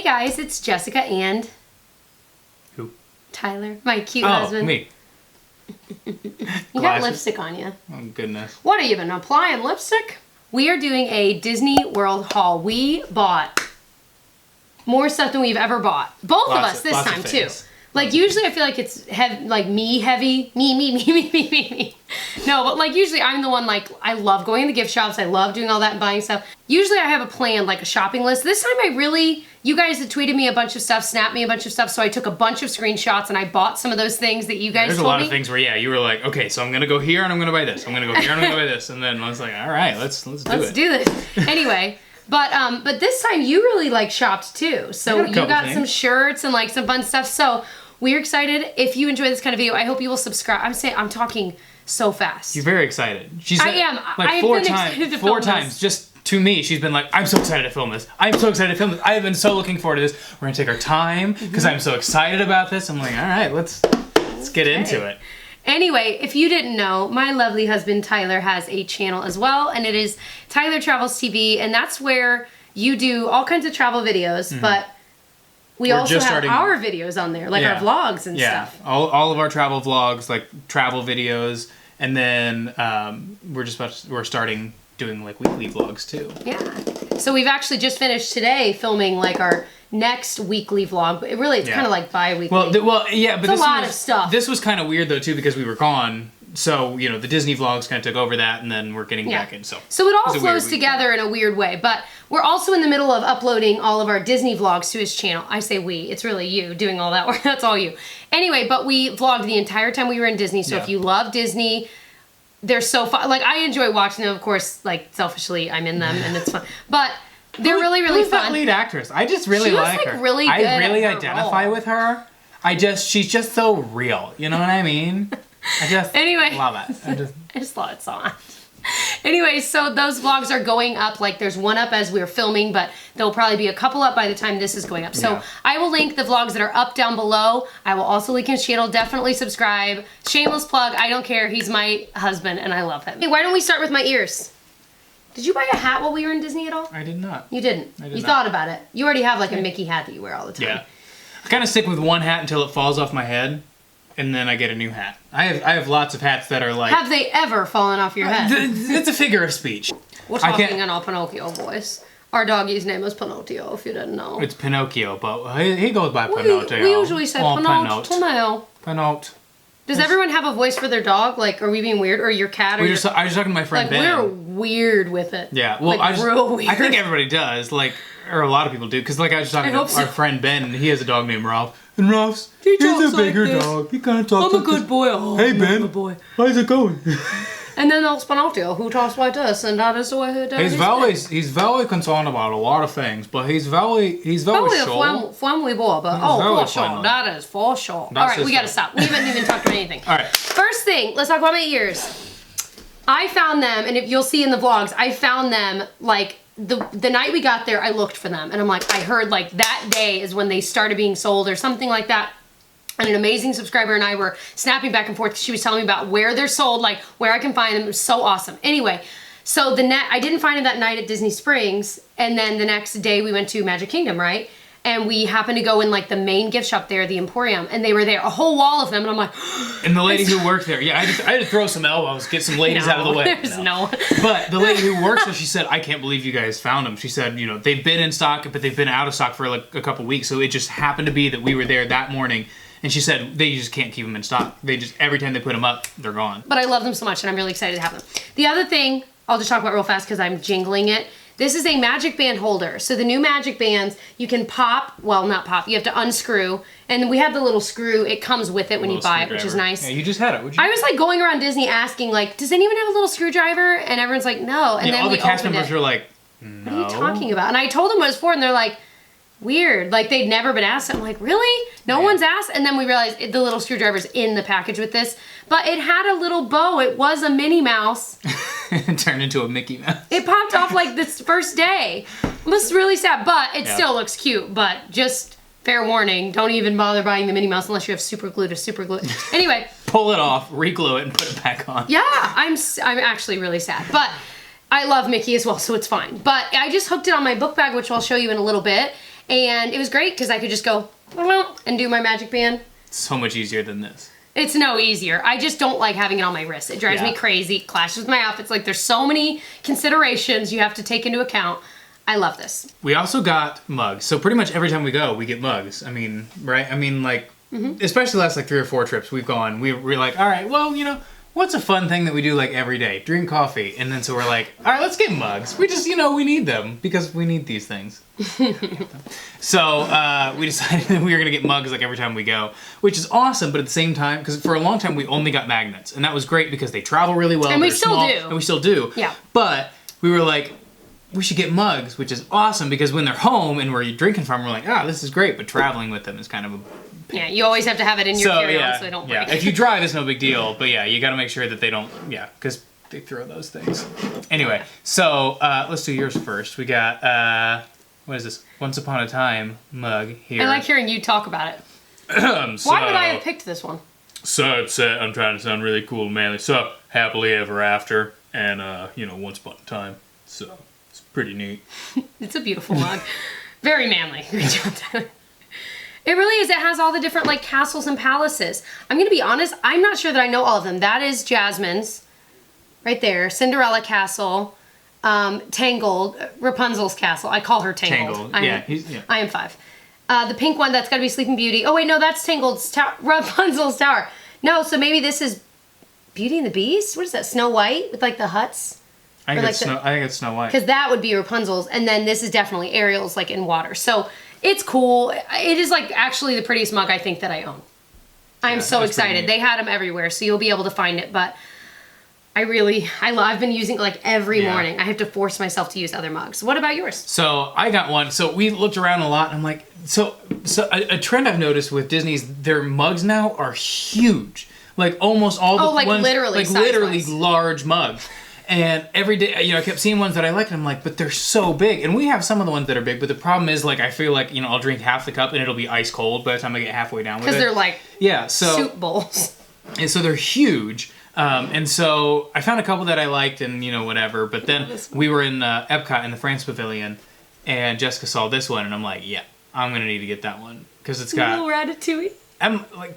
Hey guys, it's Jessica and... Who? Tyler, my cute husband. Oh, me. You got lipstick on you. Oh, goodness. What, are you been applying lipstick? We are doing a Disney World haul. We bought more stuff than we've ever bought. Both of us this time, too. Like, usually I feel like it's heavy. Me. No, but like usually I'm the one, like, I love going to gift shops. I love doing all that and buying stuff. Usually I have a plan, like a shopping list. This time you guys had tweeted me a bunch of stuff, snapped me a bunch of stuff, so I took a bunch of screenshots and I bought some of those things that you guys told me. There's a lot of things where, yeah, you were like, okay, so I'm gonna go here and I'm gonna buy this. I'm gonna go here and I'm gonna buy this. And then I was like, all right, let's do it. Let's do this. Anyway. But this time you really like shopped too. So you got some shirts and like some fun stuff. So we're excited. If you enjoy this kind of video, I hope you will subscribe. I'm talking so fast. You're very excited. I am. Like four times. Just to me, she's been like, I'm so excited to film this. I'm so excited to film this. I've been so looking forward to this. We're gonna take our time because I'm so excited about this. I'm like, all right, let's get into it. Anyway, if you didn't know, my lovely husband Tyler has a channel as well, and it is TylerTravelsTV, and that's where you do all kinds of travel videos, but we also have our videos on there, like our vlogs and stuff. Yeah, all of our travel vlogs, like travel videos, and then we're starting doing like weekly vlogs too. Yeah. So we've actually just finished today filming like our next weekly vlog, but it's kind of like bi-weekly. Yeah, but it's a lot of stuff. This was kind of weird though too because we were gone. So, you know, the Disney vlogs kind of took over that, and then we're getting back in. So it all flows together in a weird way. But we're also in the middle of uploading all of our Disney vlogs to his channel. I say we. It's really you doing all that work. That's all you. Anyway, but we vlogged the entire time we were in Disney. So if you love Disney, they're so fun. Like, I enjoy watching them. Of course, like, selfishly, I'm in them, and it's fun. But they're really fun. Who's that lead actress? I just really like her. Really good I really identify with her. She's just so real. You know what I mean? I just love it. I just thought it's on. Anyway, so those vlogs are going up. Like, there's one up as we're filming, but there'll probably be a couple up by the time this is going up. So I will link the vlogs that are up down below. I will also link his channel. Definitely subscribe. Shameless plug. I don't care. He's my husband, and I love him. Hey, why don't we start with my ears? Did you buy a hat while we were in Disney at all? I did not. You didn't? You thought about it. You already have, like, a Mickey hat that you wear all the time. Yeah. I kind of stick with one hat until it falls off my head. And then I get a new hat. I have lots of hats that are like... Have they ever fallen off your head? It's a figure of speech. We're talking in our Pinocchio voice. Our doggy's name is Pinocchio, if you didn't know. It's Pinocchio, but he goes by Pinocchio. We usually say Pinocchio. Pinocchio. Does everyone have a voice for their dog? Like, are we being weird? Or your cat? Or I was talking to my friend Ben. We're weird with it. Yeah, well, like, real weird. I think everybody does, like, or a lot of people do, because like I was talking to our friend Ben, and he has a dog named Ralph. And Ralph's, he's a bigger dog. He kind of talks I'm a good boy. Oh, hey, Ben. Good boy. How's it going? And then there's Pinocchio, who talks like this, and that is the way he does. He's very concerned about a lot of things, but he's very sure. Family boy, but for sure. That is for sure. All right, we gotta stop. We haven't even talked about anything. All right. First thing, let's talk about my ears. I found them, and if you'll see in the vlogs, I found them like the night we got there. I looked for them, and I'm like, I heard like that day is when they started being sold or something like that. And an amazing subscriber and I were snapping back and forth. She was telling me about where they're sold, like where I can find them. It was so awesome. Anyway, so I didn't find them that night at Disney Springs, and then the next day we went to Magic Kingdom, right? And we happened to go in like the main gift shop there, the Emporium, and they were there, a whole wall of them, and I'm like, and the lady who worked there, I had to throw some elbows, get some ladies out of the way. There's no. But the lady who works there, she said, I can't believe you guys found them. She said, you know, they've been in stock, but they've been out of stock for like a couple weeks, so it just happened to be that we were there that morning. And she said they just can't keep them in stock. They just, every time they put them up, they're gone. But I love them so much, and I'm really excited to have them. The other thing, I'll just talk about real fast because I'm jingling it. This is a magic band holder. So the new magic bands, you can pop, well, not pop, you have to unscrew. And we have the little screw, it comes with it when you buy it, which is nice. Yeah, you just had it. I was like going around Disney asking, like, does anyone have a little screwdriver? And everyone's like, no. And then all we the cast members were like, no. What are you talking about? And I told them what it's for, and they're like, weird. Like, they'd never been asked. I'm like, really? No one's asked? And then we realized the little screwdriver's in the package with this. But it had a little bow. It was a Minnie Mouse. It turned into a Mickey Mouse. It popped off like this first day. It was really sad, but it still looks cute. But just fair warning, don't even bother buying the Minnie Mouse unless you have super glue to super glue it. Anyway. Pull it off, re-glue it, and put it back on. Yeah, I'm actually really sad. But I love Mickey as well, so it's fine. But I just hooked it on my book bag, which I'll show you in a little bit. And it was great because I could just go and do my magic band. So much easier than this. It's no easier. I just don't like having it on my wrist. It drives me crazy. It clashes with my outfits. Like, there's so many considerations you have to take into account. I love this. We also got mugs. So pretty much every time we go, we get mugs. I mean, right? I mean, like, especially the last, like, 3 or 4 trips we've gone, we're like, all right, well, you know, what's a fun thing that we do, like, every day? Drink coffee. And then so we're like, all right, let's get mugs. We just, you know, we need them because we need these things. So we decided that we were going to get mugs, like, every time we go, which is awesome. But at the same time, because for a long time, we only got magnets. And that was great because they travel really well. And we still do. And we still do. Yeah. But we were like, we should get mugs, which is awesome because when they're home and we're drinking from, we're like, this is great. But traveling with them is kind of a... Yeah, you always have to have it in your carry-on so they don't break. Yeah, if you drive, it's no big deal. But yeah, you got to make sure that they don't, because they throw those things. Anyway, so let's do yours first. We got, what is this? Once Upon a Time mug here. I like hearing you talk about it. Why would I have picked this one? So upset, I'm trying to sound really cool and manly. So, happily ever after, and, you know, once upon a time. So, it's pretty neat. It's a beautiful mug. Very manly. Good job, Tyler. It really is. It has all the different, like, castles and palaces. I'm going to be honest, I'm not sure that I know all of them. That is Jasmine's, right there. Cinderella Castle, Tangled, Rapunzel's Castle. I call her Tangled. I am 5. The pink one, that's got to be Sleeping Beauty. Oh, wait, no, that's Rapunzel's Tower. No, so maybe this is Beauty and the Beast? What is that, Snow White with, like, the huts? I think it's Snow White. Because that would be Rapunzel's, and then this is definitely Ariel's, like, in water. So... it's cool. It is, like, actually the prettiest mug I think that I own. I'm so excited. They had them everywhere, so you'll be able to find it, but I've been using it, like, every morning. I have to force myself to use other mugs. What about yours? So, I got one. So, we looked around a lot, and I'm like, so a trend I've noticed with Disney's, their mugs now are huge. Like, almost all the ones... literally large mugs. And every day, you know, I kept seeing ones that I liked, and I'm like, but they're so big. And we have some of the ones that are big, but the problem is, like, I feel like, you know, I'll drink half the cup, and it'll be ice cold by the time I get halfway down with it. Because they're, like, soup bowls. And so they're huge. And so I found a couple that I liked, and, you know, whatever. But then we were in Epcot in the France Pavilion, and Jessica saw this one, and I'm like, yeah, I'm going to need to get that one. Because it's got... little Ratatouille.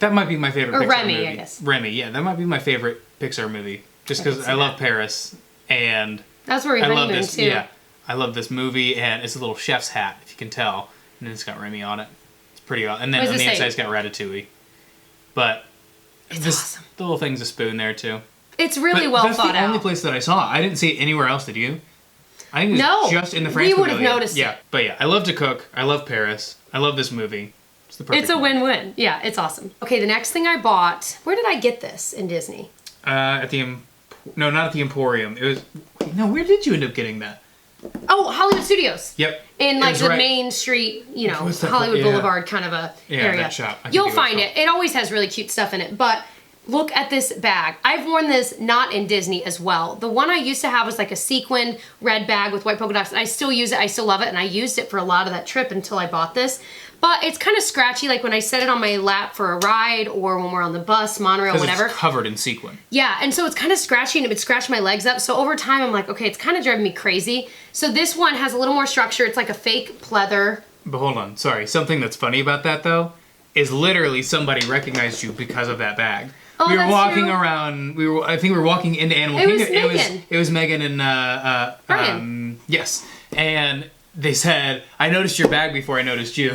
That might be my favorite Pixar Remy, movie. I guess. Remy, yeah, that might be my favorite Pixar movie. Just because I love Paris, and that's where we honeymooned this, too. Yeah, I love this movie, and it's a little chef's hat, if you can tell, and then it's got Remy on it. It's pretty awesome. And then on the inside it's got Ratatouille. But it's awesome. The little thing's a spoon there too. It's really well thought out. That's the only place that I saw. I didn't see it anywhere else. Did you? I think it's just in the France Pavilion. We would have noticed. Yeah, but yeah, I love to cook. I love Paris. I love this movie. It's the perfect. It's a win-win. Yeah, it's awesome. Okay, the next thing I bought. Where did I get this in Disney? No, not at the Emporium. It was... No, where did you end up getting that? Oh, Hollywood Studios. Yep. In, like, the main street, you know, Hollywood Boulevard kind of a area. That shop. You'll find it. It always has really cute stuff in it. But look at this bag. I've worn this not in Disney as well. The one I used to have was, like, a sequined red bag with white polka dots. And I still use it. I still love it. And I used it for a lot of that trip until I bought this. But it's kind of scratchy, like when I set it on my lap for a ride or when we're on the bus, monorail, whatever. It's covered in sequin. Yeah, and so it's kind of scratchy and it would scratch my legs up. So over time, I'm like, okay, it's kind of driving me crazy. So this one has a little more structure. It's like a fake pleather. But hold on, sorry. Something that's funny about that, though, is literally somebody recognized you because of that bag. Oh, we were walking around. I think we were walking into Animal Kingdom. It was Megan and Brian. Yes, and they said, "I noticed your bag before I noticed you."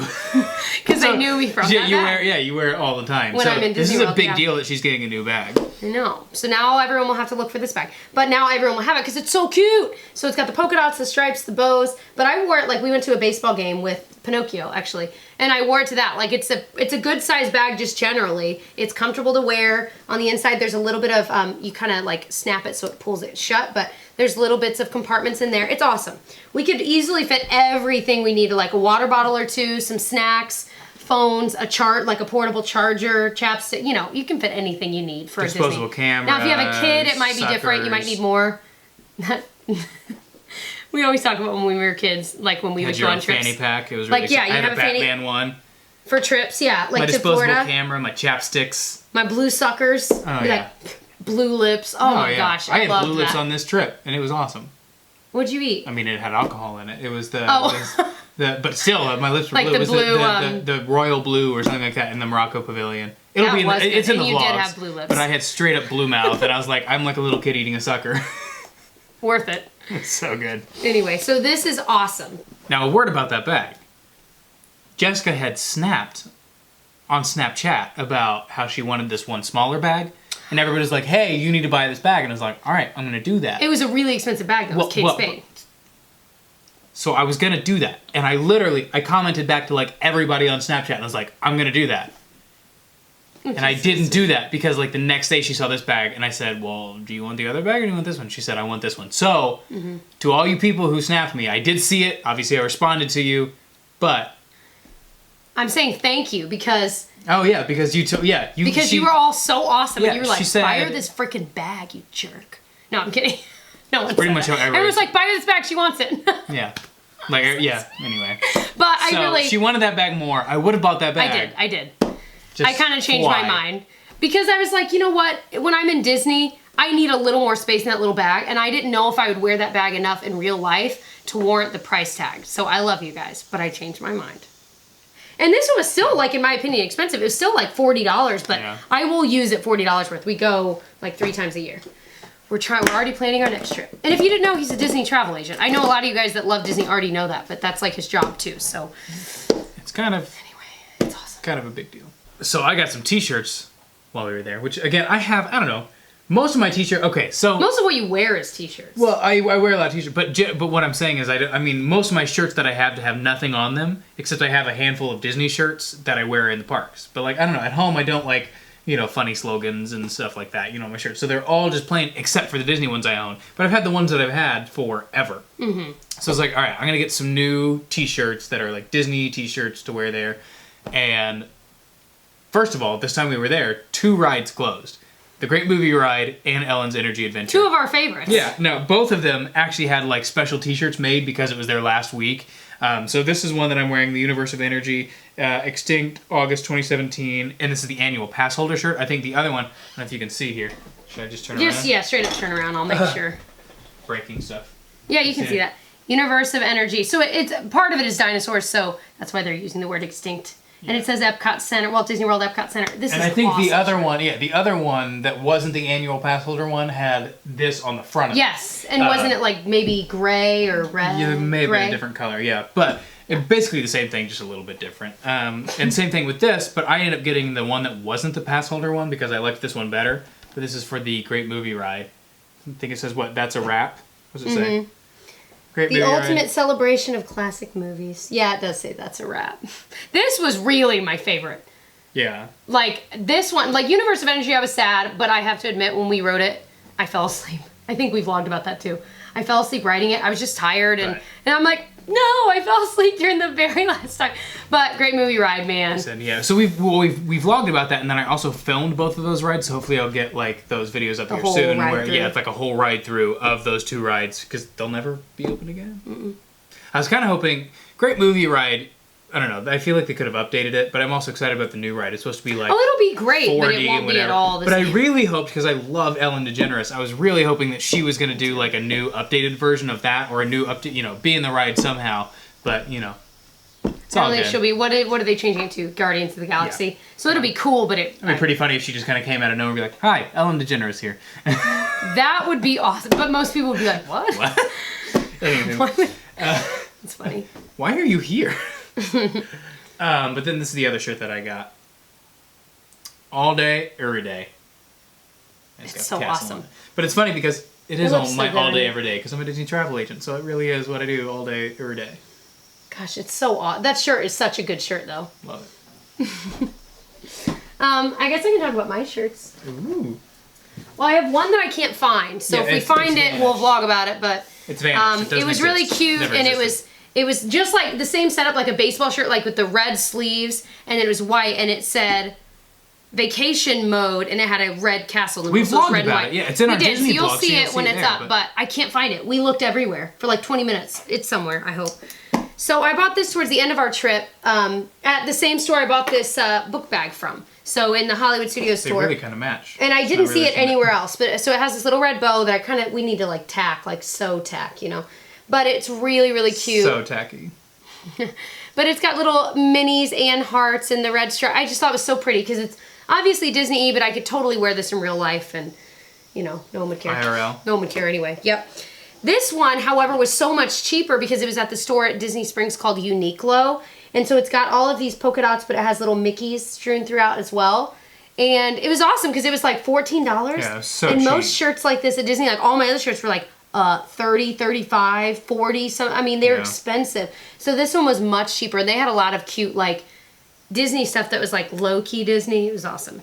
Because they knew me from that bag. You wear it all the time. When I'm in Disney World, this is a big deal that she's getting a new bag. I know. So now everyone will have to look for this bag. But now everyone will have it because it's so cute. So it's got the polka dots, the stripes, the bows. But I wore it, like, we went to a baseball game with Pinocchio, actually. And I wore it to that. Like, it's a good size bag just generally. It's comfortable to wear. On the inside, there's a little bit of, you kind of, like, snap it so it pulls it shut. But there's little bits of compartments in there. It's awesome. We could easily fit everything we need, like a water bottle or two, some snacks, phones, like a portable charger, chapstick. You know, you can fit anything you need for a Disney. Disposable camera. Now, if you have a kid, it might be different. You might need more. We always talk about when we were kids, like when we would go on trips. Fanny pack. It was really like, yeah, you have a Batman one. For trips, yeah. Like my to disposable Florida. Camera, my chapsticks. My blue suckers. Oh, yeah. Like, blue lips. Oh my gosh, I had blue lips on this trip, and it was awesome. What'd you eat? I mean, it had alcohol in it. It was the But still, my lips were Like blue. the It was blue, the royal blue or something like that in the Morocco Pavilion. It'll be it's in the vlogs. You did have blue lips. But I had straight up blue mouth, and I was like, I'm like a little kid eating a sucker. Worth it. It's so good. Anyway, so this is awesome. Now, a word about that bag. Jessica had snapped on Snapchat about how she wanted this one smaller bag. And everybody's like, hey, you need to buy this bag. And I was like, all right, I'm going to do that. It was a really expensive bag, though. It was Kate Spade. So I was going to do that. And I commented back to like everybody on Snapchat. And I was like, I'm going to do that. And I didn't do that because like the next day she saw this bag. And I said, well, do you want the other bag or do you want this one? She said, I want this one. So to all you people who snapped me, I did see it. Obviously, I responded to you. But I'm saying thank you because... Oh, yeah, because you took... Yeah, you were all so awesome. Yeah, and you were like, said, buy her this freaking bag, you jerk. No, I'm kidding. No one pretty much how everyone was like, buy her this bag, she wants it. Yeah. Like, yeah, anyway. But she wanted that bag more. I would have bought that bag. I did. I kind of changed my mind. Because I was like, you know what? When I'm in Disney, I need a little more space in that little bag. And I didn't know if I would wear that bag enough in real life to warrant the price tag. So I love you guys, but I changed my mind. And this one was still, like, in my opinion, expensive. It was still, like, $40, but I will use it $40 worth. We go, like, 3 times a year. We're already planning our next trip. And if you didn't know, he's a Disney travel agent. I know a lot of you guys that love Disney already know that, but that's, like, his job, too, so. It's kind of... Anyway, it's awesome. Kind of a big deal. So I got some T-shirts while we were there, which, again, I don't know. Most of my T-shirts, okay, so... Most of what you wear is T-shirts. Well, I wear a lot of T-shirts, but what I'm saying is, I mean, most of my shirts that I have nothing on them, except I have a handful of Disney shirts that I wear in the parks. But, like, I don't know, at home I don't like, you know, funny slogans and stuff like that, you know, my shirts. So they're all just plain, except for the Disney ones I own. But I've had the ones that I've had forever. Mm-hmm. So I was like, all right, I'm going to get some new T-shirts that are, like, Disney T-shirts to wear there. And, first of all, this time we were there, 2 rides closed. The Great Movie Ride and Ellen's Energy Adventure. 2 of our favorites. Yeah, no, both of them actually had like special T-shirts made because it was their last week. So this is one that I'm wearing, the Universe of Energy, Extinct, August 2017, and this is the annual pass holder shirt. I think the other one, I don't know if you can see here. Should I just turn around? Yeah, straight up turn around, I'll make sure. Breaking stuff. Yeah, you can see that. Universe of Energy. So it's part of it is dinosaurs, so that's why they're using the word extinct. And it says Epcot Center, Walt Disney World Epcot Center. This is awesome. And I think the other one that wasn't the annual pass holder one had this on the front of it. Yes, and wasn't it like maybe gray or red? Yeah, maybe a different color, yeah. But basically the same thing, just a little bit different. And same thing with this, but I ended up getting the one that wasn't the pass holder one because I liked this one better. But this is for the Great Movie Ride. I think it says, what, that's a wrap? What does it say? The ultimate celebration of classic movies. Yeah, it does say that's a wrap. This was really my favorite. Yeah. Like, this one, like Universe of Energy, I was sad, but I have to admit, when we wrote it, I fell asleep. I think we vlogged about that too. I fell asleep writing it. I was just tired, and I'm like, no, I fell asleep during the very last time. But Great Movie Ride, man. Yeah, so we've vlogged about that, and then I also filmed both of those rides, so hopefully I'll get like those videos up here soon. Where it's like a whole ride through of those 2 rides, because they'll never be open again. I was kind of hoping, Great Movie Ride, I don't know, I feel like they could have updated it, but I'm also excited about the new ride. It's supposed to be like... Oh, it'll be great, but it won't be at all the same. But I really hoped, because I love Ellen DeGeneres, I was really hoping that she was going to do like a new updated version of that, or a new update, you know, be in the ride somehow. But, you know, it's all good. She'll be, what are they changing it to? Guardians of the Galaxy. Yeah. So it'll be cool, but it'd be pretty funny if she just kind of came out of nowhere and be like, hi, Ellen DeGeneres here. That would be awesome. But most people would be like, what? What? Anyway. It's funny. Why are you here? But then this is the other shirt that I got. All day, every day. It's so awesome. But it's funny because it is all day, every day, because I'm a Disney travel agent, so it really is what I do all day, every day. Gosh, it's so awesome. That shirt is such a good shirt, though. Love it. I guess I can talk about my shirts. Ooh. Well, I have one that I can't find, so if we find it, we'll vlog about it, but... It's vanished. It was really cute, and it was just like the same setup, like a baseball shirt, like with the red sleeves, and it was white, and it said vacation mode, and it had a red castle. We vlogged about it. Yeah, it's in our Disney vlog. So you'll see it when it's up, but I can't find it. We looked everywhere for like 20 minutes. It's somewhere, I hope. So I bought this towards the end of our trip at the same store I bought this book bag from. So in the Hollywood Studios store. They really kind of match. And I didn't see it anywhere else. But so it has this little red bow that we need to like tack, like sew tack, you know. But it's really, really cute. So tacky. But it's got little minis and hearts and the red stripe. I just thought it was so pretty because it's obviously Disney-y, but I could totally wear this in real life and, you know, no one would care. IRL. No one would care anyway. Yep. This one, however, was so much cheaper because it was at the store at Disney Springs called Uniqlo. And so it's got all of these polka dots, but it has little Mickeys strewn throughout as well. And it was awesome because it was like $14. Yeah, it was so and cheap. Most shirts like this at Disney, like all my other shirts were like 30, 35, 40. So, I mean, they're expensive. So this one was much cheaper. And they had a lot of cute like Disney stuff that was like low-key Disney. It was awesome.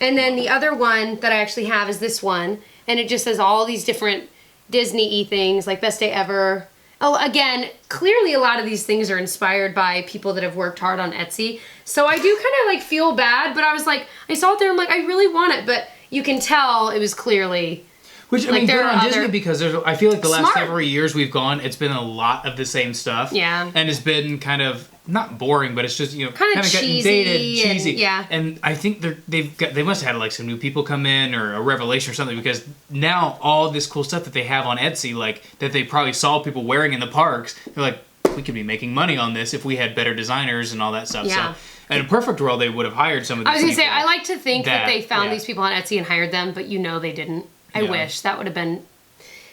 And then the other one that I actually have is this one. And it just says all these different Disney-y things like Best Day Ever. Oh, again, clearly a lot of these things are inspired by people that have worked hard on Etsy. So I do kind of like feel bad, but I was like, I saw it there, I'm like, I really want it, but you can tell it was clearly... Which, I mean, good on Disney because I feel like the last Smart. several years we've gone, it's been a lot of the same stuff. Yeah. And it's been kind of, not boring, but it's just, you know, Kind of getting cheesy dated, and- cheesy. yeah. And I think they must have had like some new people come in or a revelation or something because now all this cool stuff that they have on Etsy, like that they probably saw people wearing in the parks, they're like, we could be making money on this if we had better designers and all that stuff. Yeah. So, in a perfect world, they would have hired some of these I was going to say, people I like to think that they found yeah. these people on Etsy and hired them, but you know they didn't. I Yeah. wish. That would have been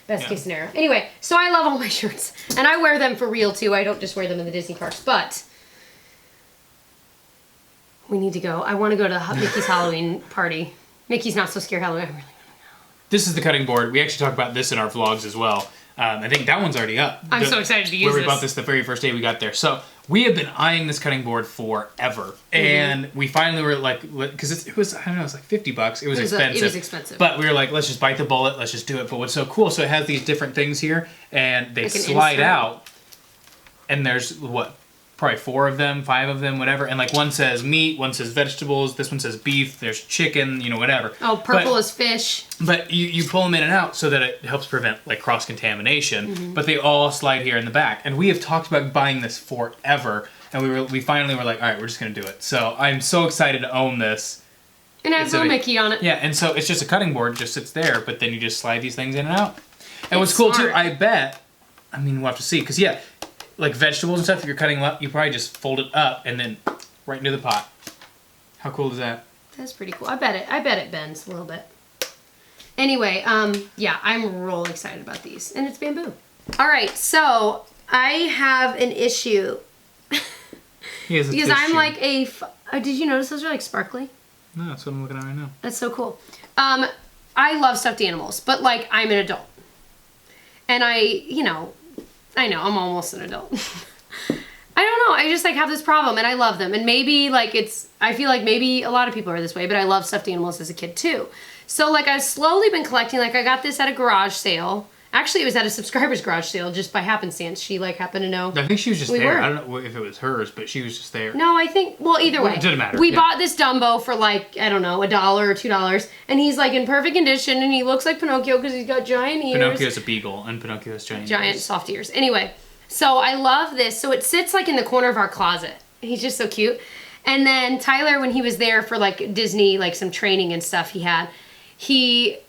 best case scenario. Anyway, so I love all my shirts. And I wear them for real, too. I don't just wear them in the Disney parks. But we need to go. I want to go to Mickey's Halloween party. Mickey's Not So Scared Halloween. I really want to go. This is the cutting board. We actually talk about this in our vlogs as well. I think that one's already up. I'm so excited to use Where we this. bought this the very first day we got there. So we have been eyeing this cutting board forever. And we finally were like, because it was, I don't know, it was like $50. It was expensive. It was expensive. But we were like, let's just bite the bullet. Let's just do it. But what's so cool, so it has these different things here. And they Like an slide insert. out. And there's, what, probably 4 of them, 5 of them, whatever. And like one says meat, one says vegetables, this one says beef, there's chicken, you know, whatever. Oh, purple But- is fish. but you pull them in and out so that it helps prevent like cross-contamination. But they all slide here in the back. And we have talked about buying this forever. And we finally were like, all right, we're just going to do it. So I'm so excited to own this. And it has It's little a- Mickey on it. Yeah, and so it's just a cutting board, just sits there. But then you just slide these things in and out. And what's It's cool too, smart. I bet, I mean, we'll have to see. Because yeah, like vegetables and stuff, if you're cutting them up, you probably just fold it up and then right into the pot. How cool is that? That's pretty cool. I bet it bends a little bit. Anyway, yeah, I'm real excited about these. And it's bamboo. All right, so I have an issue. He has a Because fish I'm shoe. like did you notice those are like sparkly? No, that's what I'm looking at right now. That's so cool. I love stuffed animals, but like I'm an adult. And I know, I'm almost an adult. I don't know, I just like have this problem and I love them. And maybe like I feel like maybe a lot of people are this way, but I love stuffed animals as a kid too. So like I've slowly been collecting, like I got this at a garage sale. Actually, it was at a subscriber's garage sale just by happenstance. She like happened to know. I think she was just We there. were. I don't know if it was hers, but she was just there. No, I think, well, either way. Well, it didn't matter, We yeah. bought this Dumbo for like, I don't know, $1 or $2. And he's like in perfect condition and he looks like Pinocchio because he's got giant ears. Pinocchio's a beagle, and Pinocchio has giant ears. Soft ears. Anyway, so I love this. So it sits like in the corner of our closet. He's just so cute. And then Tyler, when he was there for like Disney, like some training and stuff he had,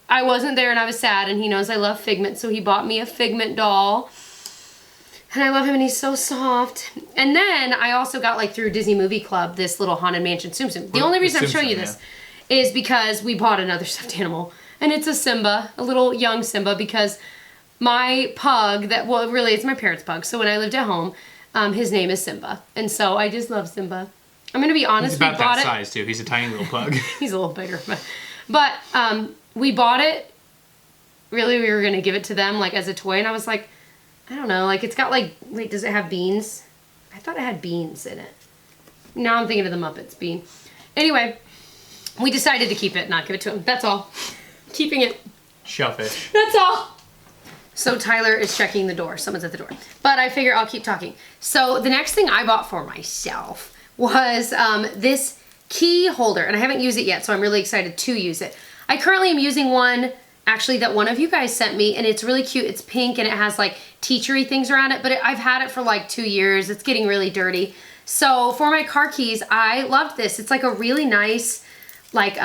I wasn't there and I was sad and he knows I love Figment, so he bought me a Figment doll. And I love him and he's so soft. And then I also got like through Disney Movie Club this little Haunted Mansion Tsum Tsum. The only reason I'm showing you this is because we bought another stuffed animal. And it's a Simba, a little young Simba, because my pug well really it's my parents' pug. So when I lived at home, his name is Simba. And so I just love Simba. I'm gonna be honest, He's about we bought that it. size too. He's a tiny little pug. He's a little bigger, but we bought it. Really, we were gonna give it to them like as a toy, and I was like, I don't know, like it's got like, wait, does it have beans? I thought it had beans in it. Now I'm thinking of the Muppets bean. Anyway, we decided to keep it, not give it to him. That's all. Keeping it. Shellfish. That's all. So Tyler is checking the door. Someone's at the door. But I figure I'll keep talking. So the next thing I bought for myself was this key holder. And I haven't used it yet, so I'm really excited to use it. I currently am using one, actually, that one of you guys sent me. And it's really cute. It's pink and it has like teachery things around it. But I've had it for like 2 years. It's getting really dirty. So for my car keys, I loved this. It's like a really nice, like,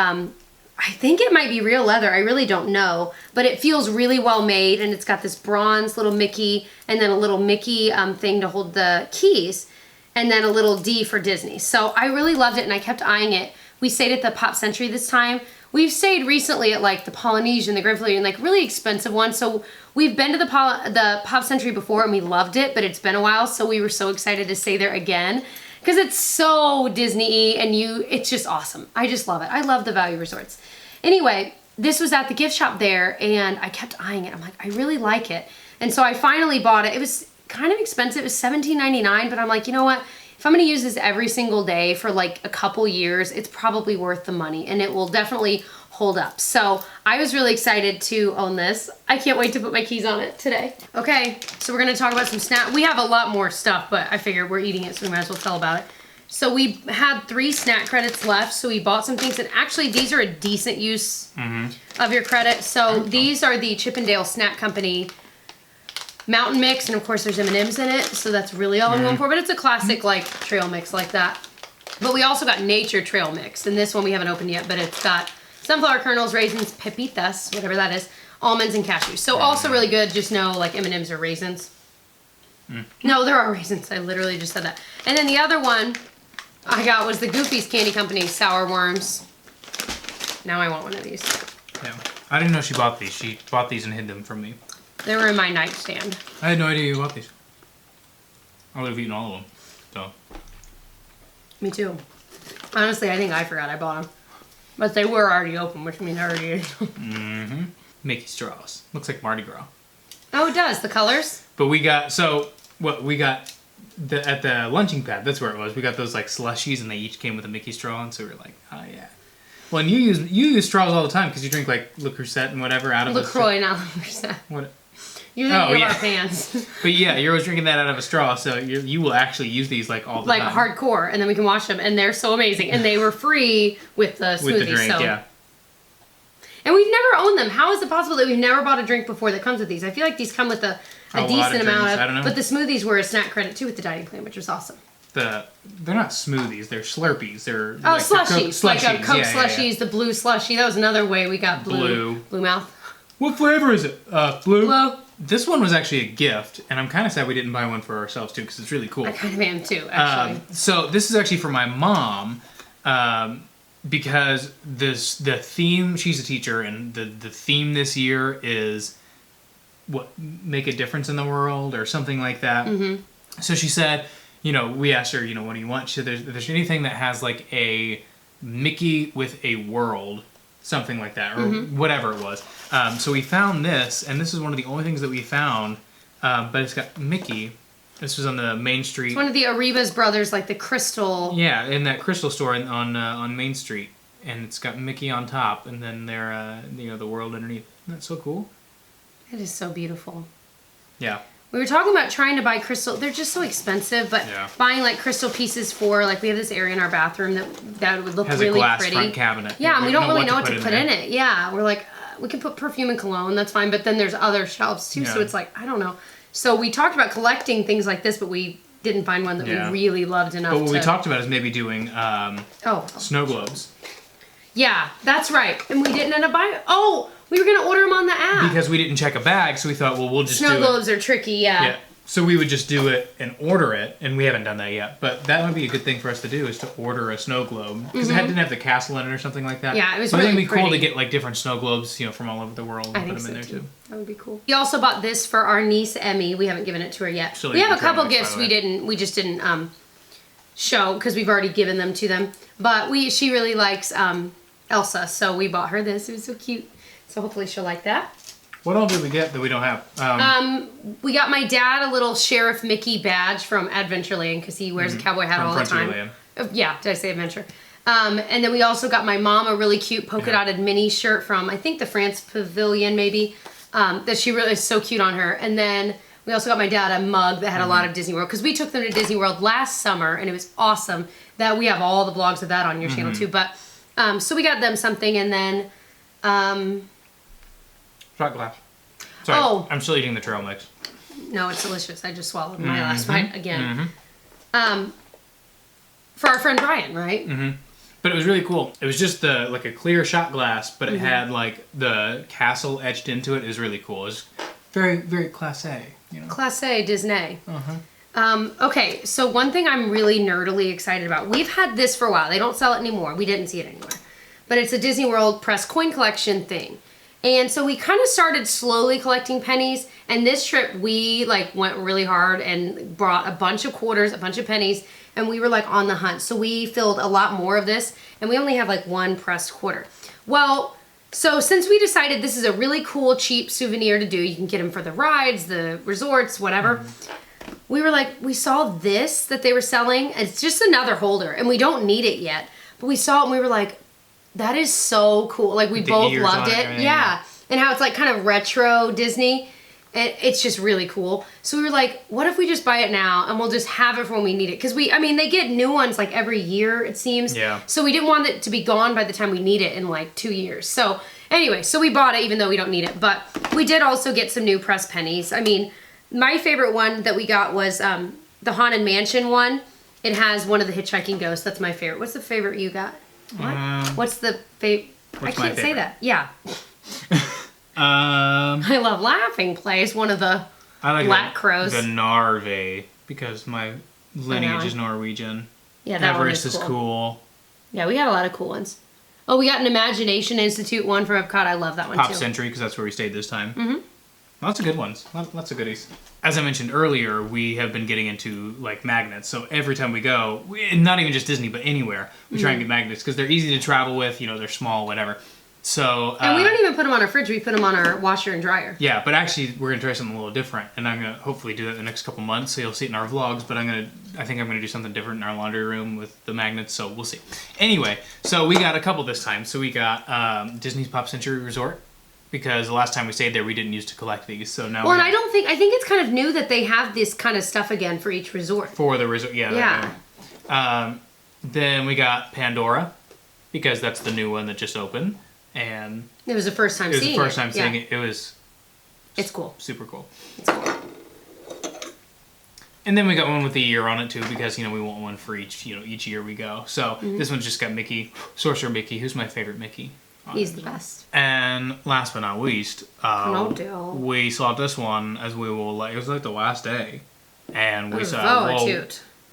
I think it might be real leather. I really don't know. But it feels really well made, and it's got this bronze little Mickey, and then a little Mickey thing to hold the keys, and then a little D for Disney. So I really loved it, and I kept eyeing it. We stayed at the Pop Century this time. We've stayed recently at like the Polynesian, the Grand Floridian, like really expensive ones. So we've been to the Pop Century before, and we loved it, but it's been a while, so we were so excited to stay there again. Because it's so Disney-y, and it's just awesome. I just love it. I love the value resorts. Anyway, this was at the gift shop there, and I kept eyeing it. I'm like, I really like it. And so I finally bought it. It was kind of expensive. It was $17.99, but I'm like, you know what? If I'm going to use this every single day for like a couple years, it's probably worth the money, and it will definitely hold up. So I was really excited to own this. I can't wait to put my keys on it today. Okay, so we're gonna talk about some snack. We have a lot more stuff, but I figured we're eating it, so we might as well tell about it. So we had 3 snack credits left, so we bought some things, and actually these are a decent use of your credit. So these are the Chippendale Snack Company Mountain Mix, and of course there's M&Ms in it, so that's really all I'm going for, but it's a classic like trail mix like that. But we also got Nature Trail Mix, and this one we haven't opened yet, but it's got sunflower kernels, raisins, pepitas, whatever that is, almonds, and cashews. So also really good, just know like M&Ms are raisins. No, there are raisins. I literally just said that. And then the other one I got was the Goofy's Candy Company Sour Worms. Now I want one of these. Yeah. I didn't know she bought these. She bought these and hid them from me. They were in my nightstand. I had no idea you bought these. I would have eaten all of them. So. Me too. Honestly, I think I forgot I bought them. But they were already open, which means I already ate them. Mickey straws. Looks like Mardi Gras. Oh, it does. The colors? But we got, at the lunching pad, that's where it was. We got those like slushies, and they each came with a Mickey straw, and so we were like, oh yeah. Well, and you use straws all the time because you drink like Le Creuset and whatever out of LaCroix, not Le Creuset. What? You're thinking of our pants. But yeah, you're always drinking that out of a straw, so you will actually use these like all the time. Like hardcore, and then we can wash them, and they're so amazing. And they were free with the smoothie. With the drink, so. yeah. And we've never owned them. How is it possible that we've never bought a drink before that comes with these? I feel like these come with a decent amount of. I don't know. But the smoothies were a snack credit too with the dining plan, which was awesome. They're not smoothies. They're Slurpees. They're like slushies. Like a Coke slushies, yeah. The blue slushie. That was another way we got blue mouth. What flavor is it? Blue. Blue. This one was actually a gift, and I'm kind of sad we didn't buy one for ourselves too, because it's really cool. I kind of am too, actually. So this is actually for my mom, because the theme, she's a teacher, and the theme this year is make a difference in the world or something like that. So she said, we asked her, what do you want? She said, if there's anything that has like a Mickey with a world, something like that, or whatever it was. So we found this, and this is one of the only things that we found, but it's got Mickey. This was on the Main Street. It's one of the Arribas brothers, like the crystal. Yeah, in that crystal store on Main Street, and it's got Mickey on top, and then there, the world underneath. Isn't that so cool? It is so beautiful. Yeah. We were talking about trying to buy crystal. They're just so expensive, but buying like crystal pieces for, like, we have this area in our bathroom that would look really pretty. Has a glass front cabinet. Yeah, and we don't really know what to put in it. Yeah, we're like, we can put perfume and cologne, that's fine, but then there's other shelves too, so it's like, I don't know. So we talked about collecting things like this, but we didn't find one that we really loved enough But what we talked about is maybe doing snow globes. Yeah, that's right. And we didn't end up buying. Oh, we were gonna order them on the app because we didn't check a bag, so we thought, well, we'll just snow globes are tricky. Yeah. So we would just do it and order it, and we haven't done that yet. But that would be a good thing for us to do, is to order a snow globe, because it didn't have the castle in it or something like that. Yeah, it was but really it'd be pretty. cool to get like different snow globes, from all over the world, and put them in there too. That would be cool. We also bought this for our niece Emmy. We haven't given it to her yet. Still we have a couple gifts we just didn't show because we've already given them to them. But she really likes Elsa, so we bought her this. It was so cute. So hopefully she'll like that. What all did we get that we don't have? We got my dad a little Sheriff Mickey badge from Adventureland because he wears a cowboy hat all the time. Yeah, did I say Adventure? And then we also got my mom a really cute polka dotted mini shirt from, I think, the France Pavilion maybe, that she really is so cute on her. And then we also got my dad a mug that had a lot of Disney World, because we took them to Disney World last summer and it was awesome. That we have all the vlogs of that on your channel too. But so we got them something, and then shot glass. Sorry, I'm still eating the trail mix. No, it's delicious. I just swallowed my last bite again. For our friend Brian, right? But it was really cool. It was just like a clear shot glass, but it had like the castle etched into it. It was really cool. It was very, very class A. You know? Class A Disney. Okay, so one thing I'm really nerdily excited about. We've had this for a while. They don't sell it anymore. We didn't see it anywhere. But it's a Disney World press coin collection thing. And so we kind of started slowly collecting pennies. And this trip, we like went really hard and brought a bunch of quarters, a bunch of pennies, and we were like on the hunt. So we filled a lot more of this, and we only have like one pressed quarter. Well, so since we decided this is a really cool, cheap souvenir to do, you can get them for the rides, the resorts, whatever. We were like, we saw this that they were selling. It's just another holder, and we don't need it yet. But we saw it, and we were like, that is so cool. Like, we both loved it. Yeah. And how it's like kind of retro Disney. It's just really cool. So we were like, what if we just buy it now and we'll just have it for when we need it? Because they get new ones like every year, it seems. Yeah. So we didn't want it to be gone by the time we need it in like 2 years. So anyway, so we bought it even though we don't need it. But we did also get some new press pennies. I mean, my favorite one that we got was the Haunted Mansion one. It has one of the hitchhiking ghosts. That's my favorite. What's the favorite you got? What? What's the favorite? I can't say that. Yeah. I love Laughing Place, one of the black crows. The Narve, because my lineage is Norwegian. Yeah, that Everest one is cool. Yeah, we got a lot of cool ones. Oh, we got an Imagination Institute one for Epcot. I love that one Pop too. Century, because that's where we stayed this time. Lots of good ones. Lots of goodies. As I mentioned earlier, we have been getting into like magnets. So every time we go, not even just Disney, but anywhere, we try and get magnets because they're easy to travel with. You know, they're small, whatever. So and we don't even put them on our fridge. We put them on our washer and dryer. Yeah, but actually, we're gonna try something a little different, and I'm gonna hopefully do that the next couple months. So you'll see it in our vlogs. But I think I'm gonna do something different in our laundry room with the magnets. So we'll see. Anyway, so we got a couple this time. So we got Disney's Pop Century Resort. Because the last time we stayed there, we didn't use to collect these, so now. Well, and I think it's kind of new that they have this kind of stuff again for each resort. For the resort, yeah. Yeah. Then we got Pandora, because that's the new one that just opened, and it was the first time seeing it. It was the first time seeing it. It was. It's cool. Super cool. It's cool. And then we got one with the year on it too, because we want one for each year we go. So this one's just got Mickey, Sorcerer Mickey, who's my favorite Mickey. He's the best. And last but not least, we saw this one as we were it was like the last day. And we said, well,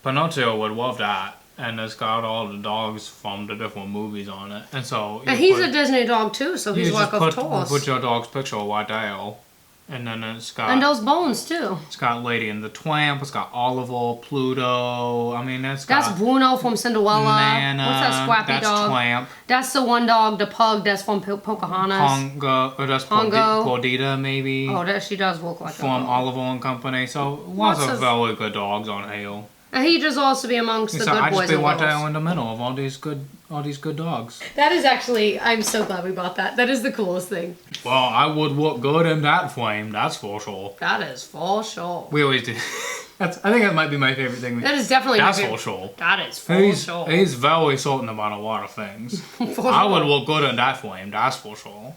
Pinocchio would love that. And it's got all the dogs from the different movies on it. And so. And he's a Disney dog too, so he's like a toss. Put your dog's picture right there. And then it's got... And those bones, too. It's got Lady and the Tramp. It's got Oliver, Pluto. I mean, it's got... That's Bruno from Cinderella. Nana. What's that squappy dog? That's Tramp. That's the one dog, the pug, that's from Pocahontas. Pongo. Or that's Perdita, maybe. Oh, she does look like from Oliver and Company. So, lots of very good dogs on here. And he just also be amongst the good boys and girls. I just be right there in the middle of all these good dogs. That is actually, I'm so glad we bought that. That is the coolest thing. Well, I would look good in that frame, that's for sure. That is for sure. We always do. I think that might be my favorite thing. That is definitely my favorite. That's for sure. That is for sure. He's very certain about a lot of things. I would look good in that frame, that's for sure.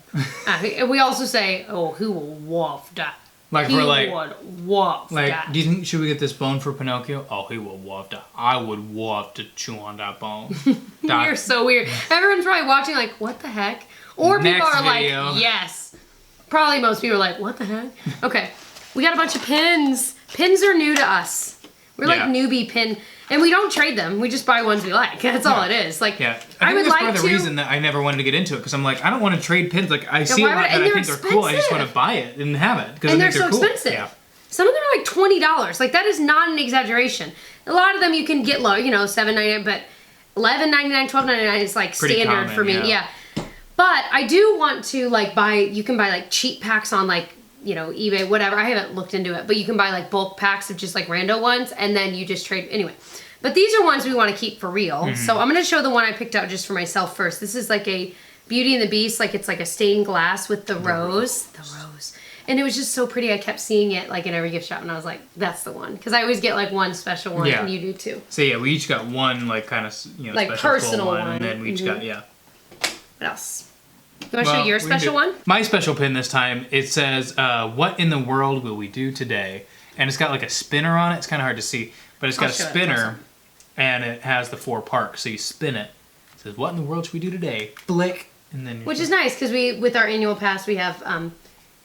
We also say, oh, he will wolf that. Like he for like, would wolf that. Do you think should we get this bone for Pinocchio? Oh, he would wolf that. I would wolf to chew on that bone. You're so weird. Everyone's probably watching like, what the heck? Or people are video. Like, yes. Probably most people are like, what the heck? Okay, we got a bunch of pins. Pins are new to us. We're like newbie pin. And we don't trade them. We just buy ones we like. That's all it is. Like, I would like to. That's part of the reason that I never wanted to get into it, because I'm like, I don't want to trade pins. Like, I see a lot that I think they're cool. I just want to buy it and have it because I think they're so expensive. Yeah. Some of them are like $20. Like, that is not an exaggeration. A lot of them you can get low, $7.99, but $11.99, $12.99 is like pretty standard common, for me. Yeah. But I do want to like buy. You can buy like cheap packs on like, eBay, whatever. I haven't looked into it, but you can buy like bulk packs of just like rando ones, and then you just trade anyway. But these are ones we want to keep for real. So I'm going to show the one I picked out just for myself first. This is like a Beauty and the Beast, like it's like a stained glass with the rose. The rose. And it was just so pretty. I kept seeing it like in every gift shop, and I was like, that's the one. Because I always get like one special one, and you do too. So yeah, we each got one like kind of like special personal one, and then we each got What else? You want to show your special one? My special pin this time, it says, what in the world will we do today? And it's got like a spinner on it. It's kind of hard to see, but it's got a spinner, and it has the 4 parks. So you spin it, It says, what in the world should we do today? Flick. And then which is nice because with our annual pass we have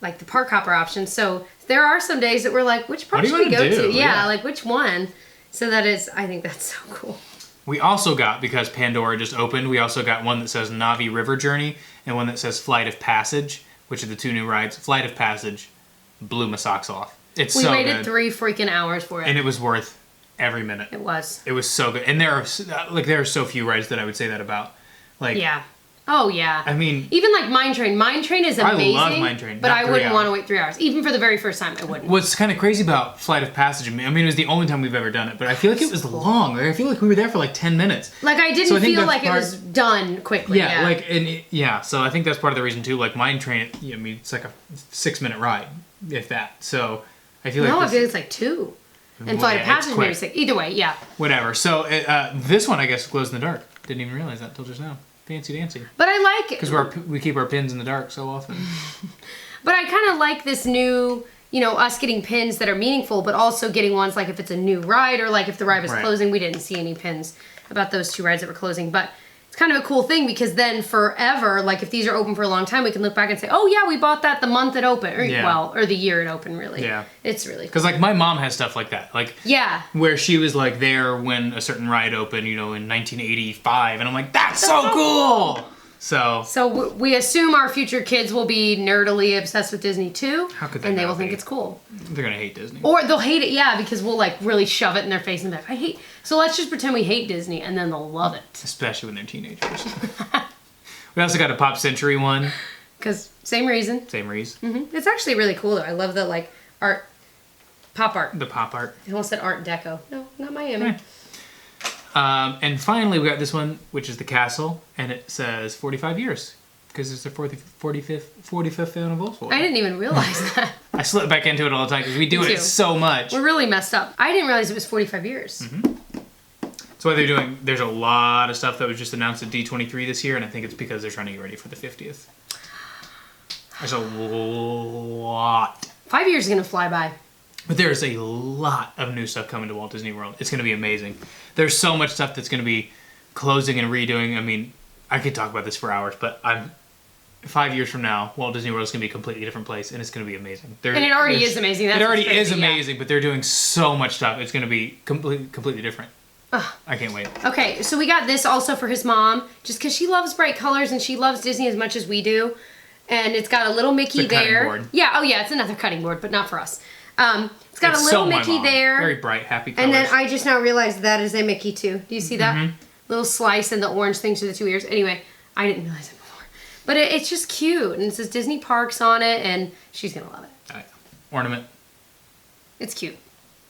like the park hopper option. So there are some days that we're like, which park should we go to? Yeah, like which one? So I think that's so cool. We also got, because Pandora just opened, we also got one that says Navi River Journey and one that says Flight of Passage, which are the 2 new rides. Flight of Passage blew my socks off. It's so good. We waited 3 freaking hours for it. And it was worth every minute. It was. It was so good. And there are so few rides that I would say that about. Like, yeah. Oh, yeah. I mean... Even like Mine Train. Mine Train is amazing. I love Mine Train. But I wouldn't want to wait 3 hours. Even for the very first time, I wouldn't. What's kind of crazy about Flight of Passage, I mean, it was the only time we've ever done it, but I feel like it was long. Like, I feel like we were there for like 10 minutes. Like, I didn't feel like it was done quickly. Yeah, so I think that's part of the reason, too. Like, Mine Train, I mean, it's like a 6-minute ride, if that. So, I feel like... No, I feel it's like 2. And Flight of Passage maybe 6. Either way, yeah. Whatever. So, this one, I guess, glows in the dark. Didn't even realize that until just now. Fancy dancy. But I like it. Because we keep our pins in the dark so often. But I kind of like this new, us getting pins that are meaningful, but also getting ones like if it's a new ride or like if the ride was closing. We didn't see any pins about those 2 rides that were closing. But it's kind of a cool thing because then forever, like if these are open for a long time, we can look back and say, oh yeah, we bought that the month it opened. Or the year it opened, really. Yeah. It's really cool. Because like my mom has stuff like that. Like, yeah. Where she was like there when a certain ride opened, in 1985. And I'm like, that's so cool! So we assume our future kids will be nerdily obsessed with Disney too. How could they? And they will think it's cool. They're gonna hate Disney. Or they'll hate it, yeah, because we'll like really shove it in their face and be like, So let's just pretend we hate Disney, and then they'll love it. Especially when they're teenagers. We also got a Pop Century one. Because same reason. Same reason. Mm-hmm. It's actually really cool though. I love the like art, pop art. The pop art. I almost said Art Deco. No, not Miami. And finally, we got this one, which is the castle, and it says 45 years because it's their 45th anniversary. I didn't even realize that. I slip back into it all the time because we do it so much. We're really messed up. I didn't realize it was 45 years. Mm-hmm. So what they're doing, there's a lot of stuff that was just announced at D23 this year, and I think it's because they're trying to get ready for the 50th. There's a lot. 5 years is going to fly by. But there's a lot of new stuff coming to Walt Disney World. It's going to be amazing. There's so much stuff that's going to be closing and redoing. I mean, I could talk about this for hours, but 5 years from now, Walt Disney World is going to be a completely different place, and it's going to be amazing. And it already is amazing. It already is amazing, but they're doing so much stuff. It's going to be completely different. I can't wait. Okay, so we got this also for his mom, just because she loves bright colors and she loves Disney as much as we do. And it's got a little Mickey there. Board. Yeah, oh yeah, it's another cutting board, but not for us. It's got a little Mickey there. Very bright, happy colors. And then I just now realized that is a Mickey too. Do you see that? Little slice and the orange things for the 2 ears. Anyway, I didn't realize it before. But it's just cute. And it says Disney Parks on it, and she's going to love it. Ornament. It's cute.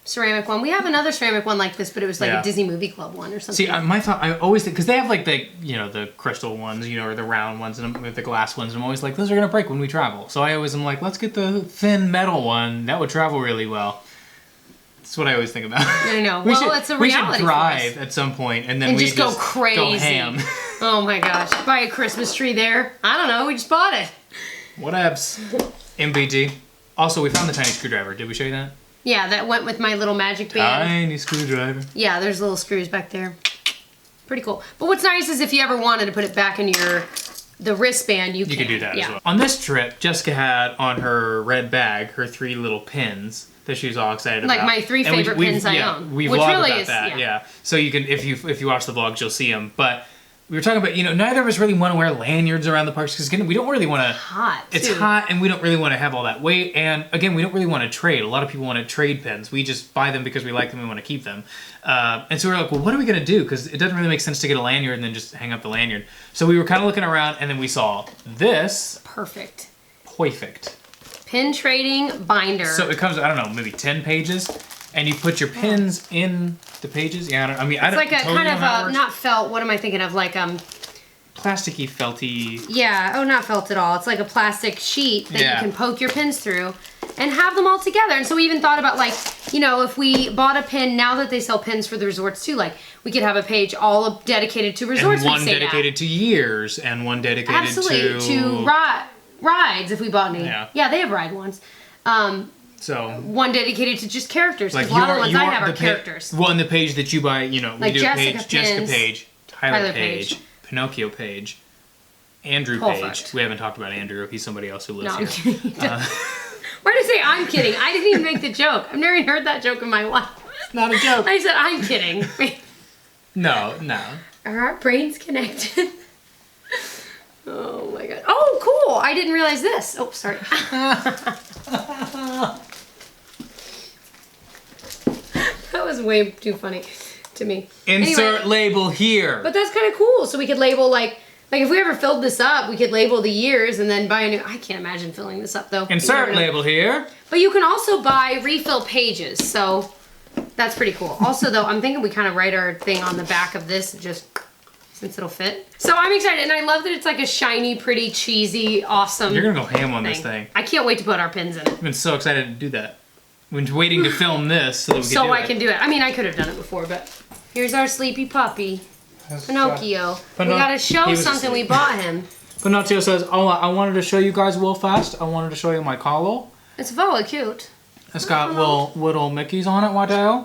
Ceramic one. We have another ceramic one like this, but it was like a Disney Movie Club one or something. See, my thought, I always think, because they have like the crystal ones, or the round ones, and the glass ones, and I'm always like, those are going to break when we travel. So I always am like, let's get the thin metal one. That would travel really well. That's what I always think about. I know. It's a reality. We should drive at some point, and then we just go crazy. Go ham. Oh my gosh. Buy a Christmas tree there. I don't know. We just bought it. Whatevs. MBG. Also, we found the tiny screwdriver. Did we show you that? Yeah, that went with my little magic band. Tiny screwdriver. Yeah, there's little screws back there. Pretty cool. But what's nice is if you ever wanted to put it back in the wristband, you can. You can do that as well. On this trip, Jessica had on her red bag her 3 little pins that she was all excited about. Like my 3 favorite pins I own. We vlogged about that, yeah. So you can, if you watch the vlogs, you'll see them. But we were talking about, neither of us really want to wear lanyards around the parks because we don't really want to. It's hot, and we don't really want to have all that weight. And again, we don't really want to trade. A lot of people want to trade pins. We just buy them because we like them and want to keep them. And so we were like, well, what are we going to do? Because it doesn't really make sense to get a lanyard and then just hang up the lanyard. So we were kind of looking around, and then we saw this. Perfect. Pin trading binder. So it comes, I don't know, maybe 10 pages, and you put your pins in the pages. Yeah, I don't It's like a kind of a, not felt, what am I thinking of? Like, plasticky, felty. Yeah, not felt at all. It's like a plastic sheet that you can poke your pins through and have them all together. And so we even thought about like, if we bought a pin, now that they sell pins for the resorts too, like we could have a page all dedicated to resorts. And one dedicated to years, and one dedicated to rides if we bought any. Yeah, they have ride ones. So one dedicated to just characters. Like a lot of the ones I have are characters. Well, on the page that you buy, like we do Jessica a page, Jessica page, Tyler page, Pinocchio page, Andrew Perfect. page. We haven't talked about Andrew. He's somebody else who lives No, I'm here. kidding. Why did I say I'm kidding? I didn't even make the joke. I've never even heard that joke in my life. Not a joke. I said I'm kidding. No. Are our brains connected? Oh my god. Oh, cool. I didn't realize this. Oh, sorry. That was way too funny to me. Insert Anyway, label here. but that's kind of cool. So we could label like if we ever filled this up, we could label the years and then buy a new. I can't imagine filling this up though. Insert label here. But you can also buy refill pages. So that's pretty cool. Also though, I'm thinking we kind of write our thing on the back of this just since it'll fit. So I'm excited, and I love that it's like a shiny, pretty, cheesy, awesome. You're gonna go ham on this thing. I can't wait to put our pins in it. I've been so excited to do that. We've been waiting to film this so that we can do it. So I can do it. I mean, I could have done it before, but here's our sleepy puppy, Pinocchio. We gotta show something we bought him. Pinocchio says, "Oh, I wanted to show you guys real fast. I wanted to show you my collar. It's very cute. It's got little Mickeys on it, right there.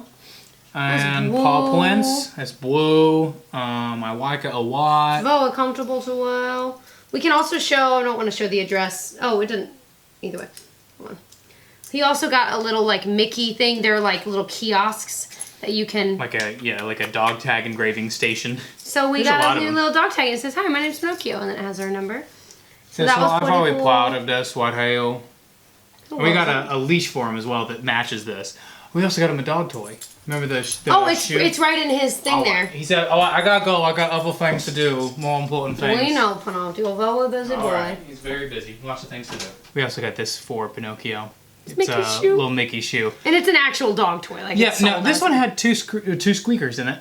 And paw prints. It's blue. I like it a lot. Very comfortable to wear. We can also show. I don't want to show the address. Oh, it didn't. Either way, hold on. He also got a little like Mickey thing. They're like little kiosks that you can. Like a dog tag engraving station. So we got a new little dog tag. It says, "Hi, my name's Pinocchio," and then it has our number. So Yeah, that was I'm pretty probably cool. proud of this. What hell? We got Awesome. a leash for him as well that matches this. We also got him a dog toy. Remember the shoe? it's right in his thing there. He said, "Oh, I gotta go. I got other things to do. More important things." We know Pinocchio, very busy boy. Alright, he's very busy. Lots of things to do. We also got this for Pinocchio. It's Mickey a shoe. little Mickey shoe. And it's an actual dog toy. Like Yeah, it's no, sold this as one it. had two squeakers in it.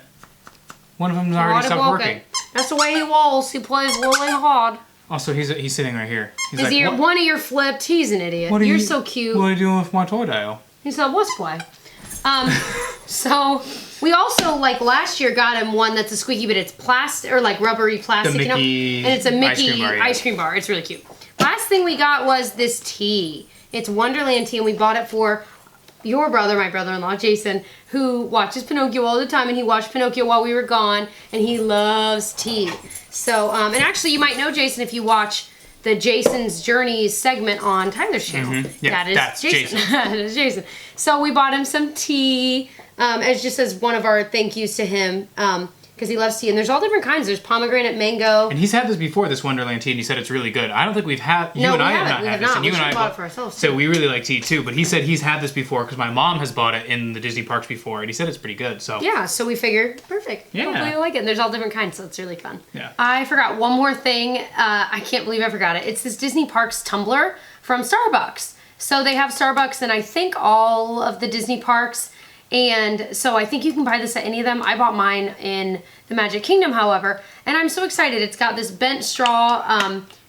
One of them's already Hard to stopped walk working. it. That's the way he rolls. He plays really hard. Also, he's sitting right here. He's His like, ear, "What- one ear flipped. He's an idiot. what are You're you- so cute. What are you doing with my toy dial? He said, "What's play?" So we also like last year got him one that's a squeaky, but it's plastic or like rubbery plastic, The you know? Mickey And it's a Mickey ice cream bar, yeah. ice cream bar. It's really cute. Last thing we got was this tea. It's Wonderland tea, and we bought it for your brother, my brother-in-law, Jason, who watches Pinocchio all the time, and he watched Pinocchio while we were gone, and he loves tea. So, and actually, you might know Jason if you watch the Jason's Journeys segment on Tyler's channel. Mm-hmm. Yeah, that is that's Jason. That is Jason. So we bought him some tea, as just as one of our thank yous to him, because he loves tea. And there's all different kinds. There's pomegranate, mango. And he's had this before, this Wonderland tea, and he said it's really good. I don't think we've had. You No, and we I have haven't. not We had have this, not. and you We and I should've bought it for ourselves, So too. we really like tea too. But he said he's had this before because my mom has bought it in the Disney parks before, and he said it's pretty good. So Yeah, so we figured, perfect. Yeah. Hopefully you like it. And there's all different kinds, so it's really fun. Yeah. I forgot one more thing. I can't believe I forgot it. It's this Disney Parks tumbler from Starbucks. So they have Starbucks in I think all of the Disney parks. And so I think you can buy this at any of them. I bought mine in the Magic Kingdom, however, and I'm so excited. It's got this bent straw,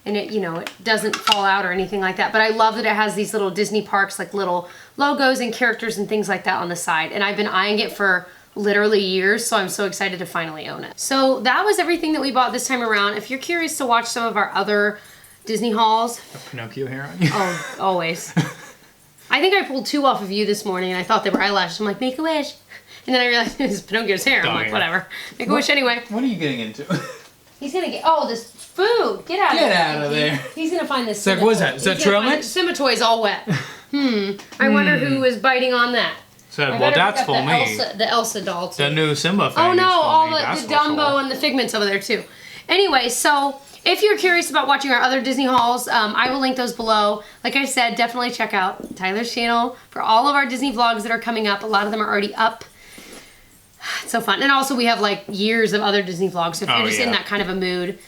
and it, it doesn't fall out or anything like that. But I love that it has these little Disney parks, like little logos and characters and things like that on the side. And I've been eyeing it for literally years, so I'm so excited to finally own it. So that was everything that we bought this time around. If you're curious to watch some of our other Disney hauls, Pinocchio hair on you. oh, always. I think I pulled 2 off of you this morning, and I thought they were eyelashes. I'm like, make a wish. And then I realized it was Pinocchio's hair. I'm Oh, like, yeah. whatever. Make a wish anyway. What are you getting into? He's gonna get, this food. Get out of there. Get out of there. He's gonna find this. It's like, Simba what is toy. that? Is that He's gonna trail find mix? it. Simba toy's all wet. I wonder who is biting on that. Said, I well, better that's pick for up me. the Elsa doll too. The new Simba thing. Oh no, is for all me, that's the for Dumbo sure. and the Figments over there too. Anyway, so if you're curious about watching our other Disney hauls, I will link those below. Like I said, definitely check out Tyler's channel for all of our Disney vlogs that are coming up. A lot of them are already up. It's so fun. And also we have like years of other Disney vlogs. So if you're just in that kind of a mood,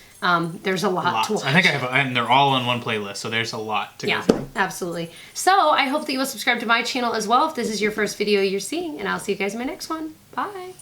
there's a lot to watch. I think I have, and they're all in one playlist, so there's a lot to go Yeah, through. absolutely. So I hope that you will subscribe to my channel as well if this is your first video you're seeing. And I'll see you guys in my next one. Bye.